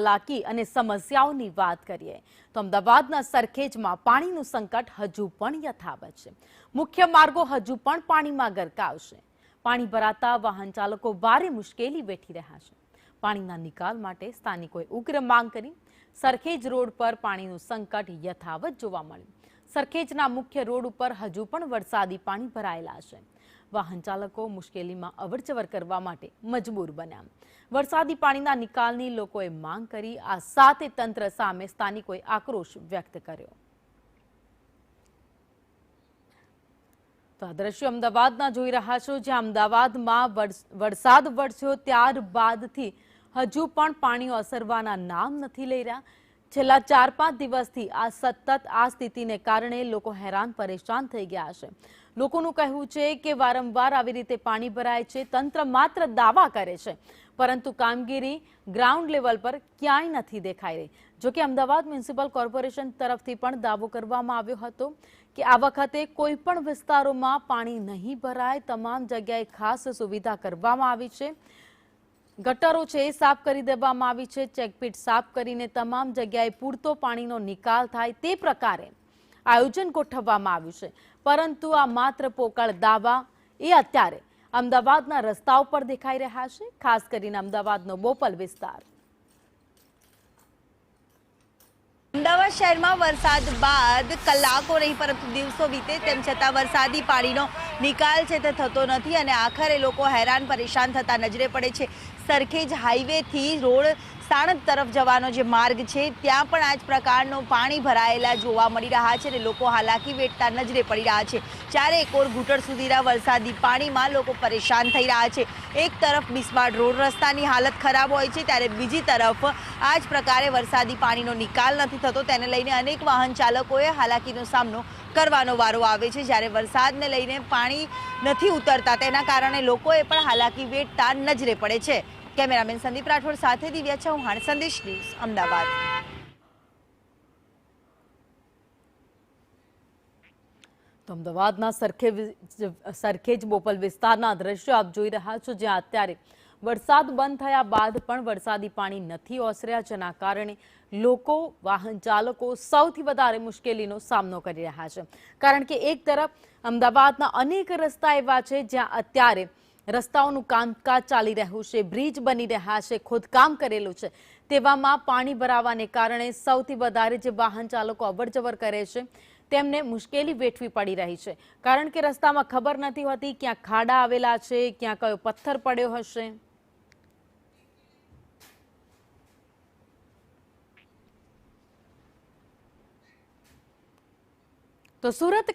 હાલાકી અને સમસ્યાઓની વાત કરીએ તો અમદાવાદના સરખેજમાં પાણીનું સંકટ હજુ પણ યથાવત છે। મુખ્ય માર્ગો હજુ પણ પાણીમાં ગરકાવ છે। પાણી ભરાતા વાહન ચાલકો ભારે મુશ્કેલી વેઠી રહ્યા છે। પાણીના નિકાલ માટે સ્થાનિકોએ ઉગ્ર માંગ કરી। સરખેજ રોડ પર પાણીનું સંકટ યથાવત જોવા મળ્યું। સરખેજના મુખ્ય રોડ ઉપર હજુ પણ વરસાદી પાણી ભરાયેલા છે। વાહન ચાલકો મુશ્કેલીમાં અવરજવર કરવા માટે મજબૂર બન્યા। વરસાદી પાણીના નિકાલની લોકોએ માંગ કરી। આ સાથે તંત્ર સામે સ્થાનિકોએ આક્રોશ વ્યક્ત કર્યો। તો આ દ્રશ્યો અમદાવાદના જોઈ રહ્યા છો, જ્યાં અમદાવાદમાં વરસાદ વરસ્યો ત્યારબાદથી હજુ પણ પાણીઓ ઓસરવાના નામ નથી લઈ રહ્યા। છેલ્લા 4-5 દિવસથી આ સતત આ સ્થિતિને કારણે લોકો હેરાન પરેશાન થઈ ગયા છે। લોકોનું કહેવું છે કે વારંવાર આવી રીતે પાણી ભરાય છે। તંત્ર માત્ર દાવા કરે છે, પરંતુ કામગીરી ગ્રાઉન્ડ લેવલ પર ક્યાંય નથી દેખાઈ રહી। જોકે અમદાવાદ મ્યુનિસિપલ કોર્પોરેશન તરફથી પણ દાવો કરવામાં આવ્યો હતો કે આ વખતે કોઈ પણ વિસ્તારોમાં પાણી નહીં ભરાય। તમામ જગ્યાએ ખાસ સુવિધા કરવામાં આવી છે। ગટરો છે એ સાફ કરી દેવામાં આવી છે। ચેકપીટ સાફ કરીને તમામ જગ્યાએ પૂરતો પાણીનો નિકાલ થાય તે પ્રકારે આયોજન ગોઠવવામાં આવ્યું છે। પરંતુ આ માત્ર પોકળ દાવા એ અત્યારે અમદાવાદના રસ્તાઓ પર દેખાઈ રહ્યા છે, ખાસ કરીને અમદાવાદનો બોપલ વિસ્તાર। અમદાવાદ શહેરમાં વરસાદ બાદ કલાકો નહીં પરંતુ દિવસો વીતે તેમ છતાં વરસાદી પાણીનો નિકાલ છે તે થતો નથી અને આખરે લોકો હેરાન પરેશાન થતા નજરે પડે છે। સરખેજ હાઈવેથી રોડ સાણંદ તરફ જવાનો જે માર્ગ છે ત્યાં પણ આ જ પ્રકારનો પાણી ભરાયેલા જોવા મળી રહ્યા છે અને લોકો હાલાકી વેઠતા નજરે પડી રહ્યા છે। ચારેકોર ઘૂંટણ સુધીના વરસાદી પાણીમાં લોકો પરેશાન થઈ રહ્યા છે। એક તરફ બિસ્માર્ટ રોડ રસ્તાની હાલત ખરાબ હોય છે, ત્યારે બીજી તરફ આ જ પ્રકારે વરસાદી પાણીનો નિકાલ નથી થતો। તેને લઈને અનેક વાહન ચાલકોએ હાલાકીનો સામનો કરવાનો વારો આવે છે। જ્યારે વરસાદને લઈને પાણી નથી ઉતરતા તેના કારણે લોકોએ પણ હાલાકી વેઠતા નજરે પડે છે। કેમેરામેન સંદીપ રાઠોડ સાથે દિવ્યા ચૌહાણ, સંદેશ ન્યૂઝ, અમદાવાદ। તો અમદાવાદના સરખેજ બોપલ વિસ્તારના દ્રશ્યો આપ જોઈ રહ્યા છો, જ્યાં અત્યારે વરસાદ બંધ થયા બાદ પણ વરસાદી પાણી નથી ઓસર્યા, જેના કારણે લોકો, વાહન ચાલકો સૌથી વધારે મુશ્કેલીનો સામનો કરી રહ્યા છે। કારણ કે એક તરફ અમદાવાદના અનેક રસ્તા એવા છે જ્યાં અત્યારે રસ્તાઓનું કામકાજ ચાલી રહ્યું છે, બ્રિજ બની રહ્યા છે, ખોદકામ કરેલું છે। તેવામાં પાણી ભરાવાને કારણે સૌથી વધારે જે વાહન ચાલકો અવરજવર કરે છે તેમને મુશ્કેલી વેઠવી પડી રહી છે। કારણ કે રસ્તામાં ખબર નથી હોતી ક્યાં ખાડા આવેલા છે, ક્યાં કયો પથ્થર પડ્યો હશે। તો સુરત